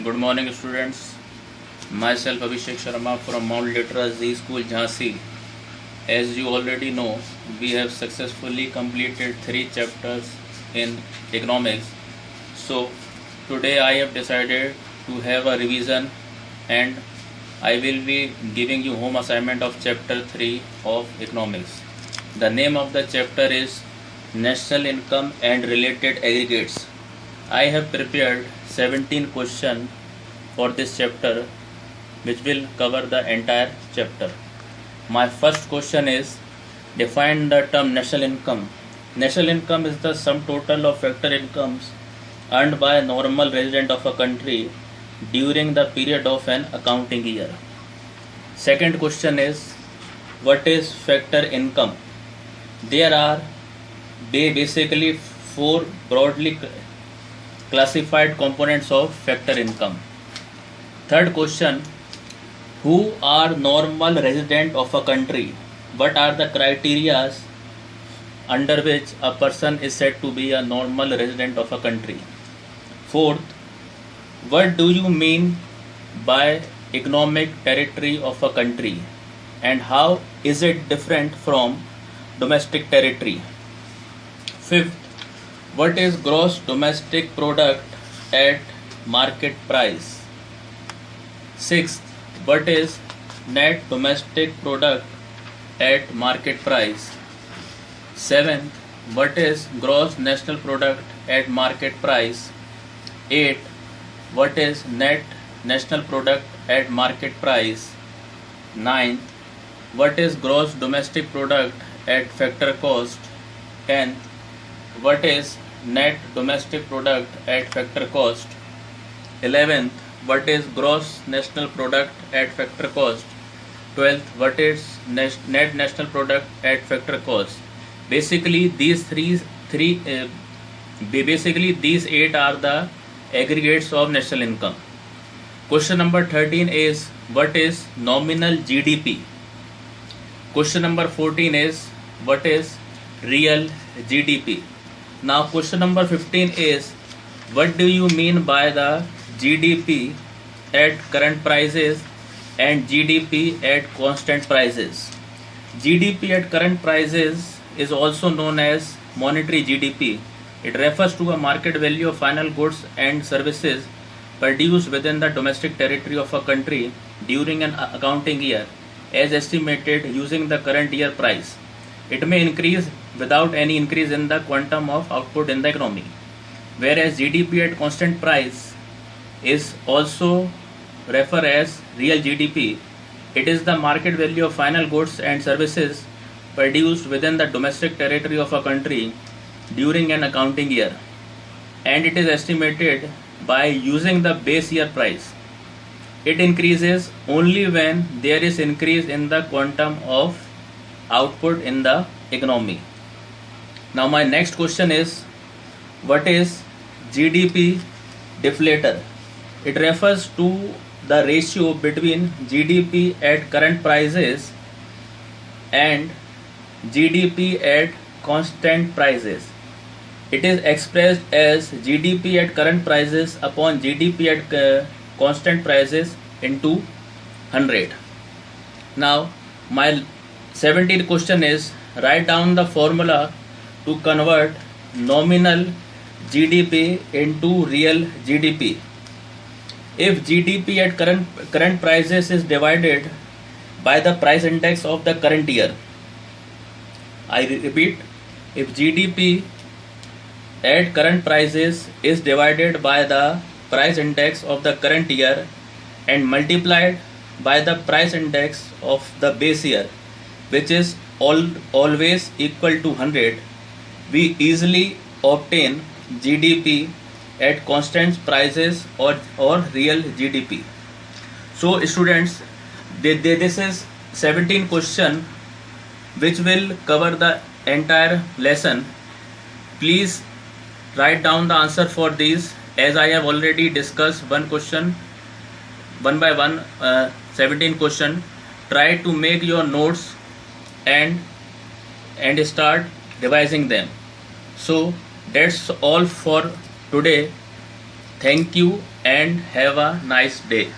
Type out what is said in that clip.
Good morning, students. Myself Abhishek Sharma from Mount Litera Z School, Jhansi. As you already know, we have successfully completed 3 chapters in economics. So, today I have decided to have a revision and I will be giving you home assignment of chapter 3 of economics. The name of the chapter is National Income and Related Aggregates. I have prepared 17 questions for this chapter which will cover the entire chapter. My first question is, define the term national income. National income is the sum total of factor incomes earned by a normal resident of a country during the period of an accounting year. Second question is, what is factor income? There are basically 4 broadly classified components of factor income. Third question, who are normal resident of a country? What are the criteria under which a person is said to be a normal resident of a country? Fourth, what do you mean by economic territory of a country and how is it different from domestic territory? Fifth, what is gross domestic product at market price? Sixth, what is net domestic product at market price? Seventh, what is gross national product at market price? Eighth, what is net national product at market price? Ninth, what is gross domestic product at factor cost? 10th, what is net domestic product at factor cost? 11th, what is gross national product at factor cost? 12th, what is net national product at factor cost? Basically these these 8 are the aggregates of national income. Question number 13 is, what is nominal GDP? Question number 14 is, what is real GDP? Now question number 15 is, what do you mean by the GDP at current prices and GDP at constant prices? GDP at current prices is also known as monetary GDP. It refers to a market value of final goods and services produced within the domestic territory of a country during an accounting year as estimated using the current year price. It may increase without any increase in the quantum of output in the economy. Whereas GDP at constant price is also referred as real GDP. It is the market value of final goods and services produced within the domestic territory of a country during an accounting year, and it is estimated by using the base year price. It increases only when there is increase in the quantum of output in the economy. Now my next question is, what is GDP deflator? It refers to the ratio between GDP at current prices and GDP at constant prices. It is expressed as GDP at current prices upon GDP at constant prices into 100. Now my 17th question is, write down the formula to convert nominal GDP into real GDP. If GDP at current prices is divided by the price index of the current year, I repeat, if GDP at current prices is divided by the price index of the current year and multiplied by the price index of the base year, which is always equal to 100, we easily obtain GDP at constant prices or real GDP. So students, this is 17 question which will cover the entire lesson. Please write down the answer for these, as I have already discussed one question one by one, 17 question. Try to make your notes and start revising them. So that's all for today. Thank you and have a nice day.